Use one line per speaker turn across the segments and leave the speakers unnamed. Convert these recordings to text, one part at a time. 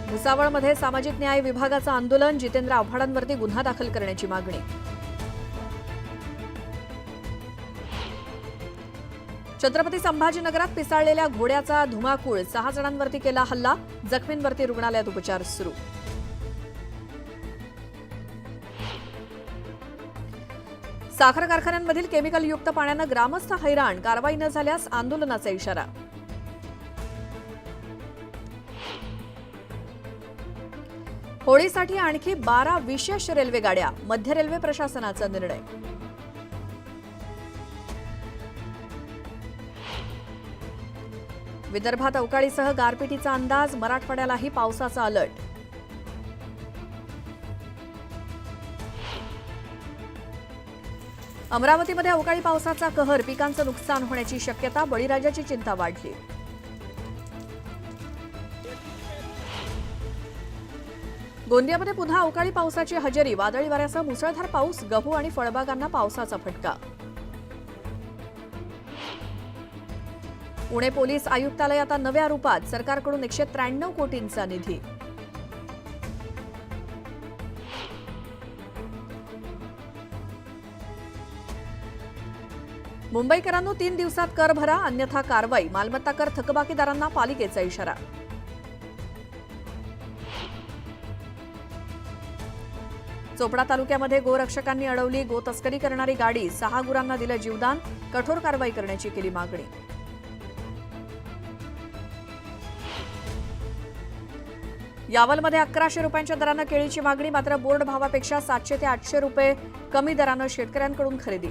भुसावळमध्ये सामाजिक न्याय विभागाचं आंदोलन, जितेंद्र आव्हाडांवरती गुन्हा दाखल करण्याची मागणी. छत्रपती संभाजीनगरात पिसाळलेल्या घोड्याचा धुमाकूळ, 6 जणांवरती केला हल्ला, जखमींवरती रुग्णालयात उपचार सुरू. साखर कारखान्यांमधील केमिकलयुक्त पाण्यानं ग्रामस्थ हैराण, कारवाई न झाल्यास आंदोलनाचा इशारा. होळीसाठी आणखी 12 विशेष रेल्वे गाड्या, मध्य रेल्वे प्रशासनाचा निर्णय. विदर्भात अवकाळीसह गारपिटीचा अंदाज, मराठवाड्यालाही पावसाचा अलर्ट. अमरावतीमध्ये अवकाळी पावसाचा कहर, पिकांचं नुकसान होण्याची शक्यता, बळीराजाची चिंता वाढली. गोंदियामध्ये पुन्हा अवकाळी पावसाची हजेरी, वादळी वाऱ्यासह मुसळधार पाऊस, गहू आणि फळबागांना पावसाचा फटका. पुणे पोलीस आयुक्तालय आता नव्या रूपात, सरकारकडून 193 कोटींचा निधी. मुंबईकरांनो 3 दिवसात कर भरा, अन्यथा कारवाई, मालमत्ता कर थकबाकीदारांना पालिकेचा इशारा. चोपडा तालुक्यामध्ये गोरक्षकांनी अडवली गो तस्करी करणारी गाडी, 6 गुरांना दिलं जीवदान, कठोर कारवाई करण्याची केली मागणी. यावलमध्ये 1100 रुपयांच्या दरानं केळीची मागणी, मात्र बोर्ड भावापेक्षा 700 ते 800 रुपये कमी दरानं शेतकऱ्यांकडून खरेदी.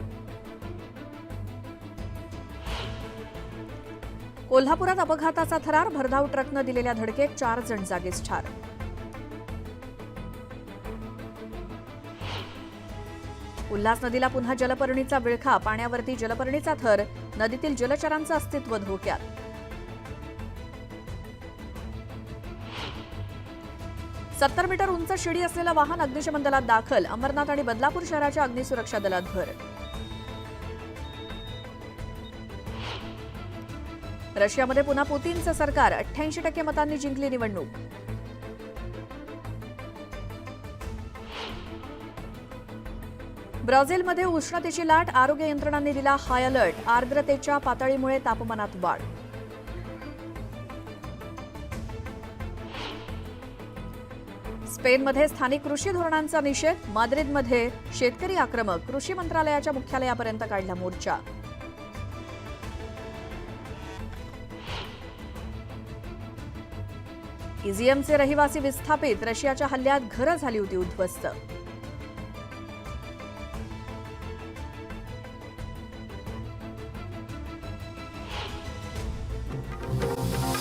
कोल्हापुरात अपघाताचा थरार, भरधाव ट्रकनं दिलेल्या धडकेत 4 जण जागीच ठार. उल्हास नदीला पुन्हा जलपर्णीचा विळखा, पाण्यावरती जलपर्णीचा थर, नदीतील जलचरांचं अस्तित्व धोक्यात. सत्तर मीटर उंच शिडी असलेलं वाहन अग्निशमन दलात दाखल, अंबरनाथ आणि बदलापूर शहराच्या अग्निसुरक्षा दलात भर. रशियामध्ये पुन्हा पुतीनचं सरकार, 88% मतांनी जिंकली निवडणूक. ब्राझीलमध्ये उष्णतेची लाट, आरोग्य यंत्रणांनी दिला हाय अलर्ट, आर्द्रतेच्या पातळीमुळे तापमानात वाढ. स्पेनमध्ये स्थानिक कृषी धोरणांचा निषेध, माद्रिदमध्ये शेतकरी आक्रमक, कृषी मंत्रालयाच्या मुख्यालयापर्यंत काढला मोर्चा. इझियमचे रहिवासी विस्थापित, रशियाच्या हल्ल्यात घरं झाली होती उद्ध्वस्त.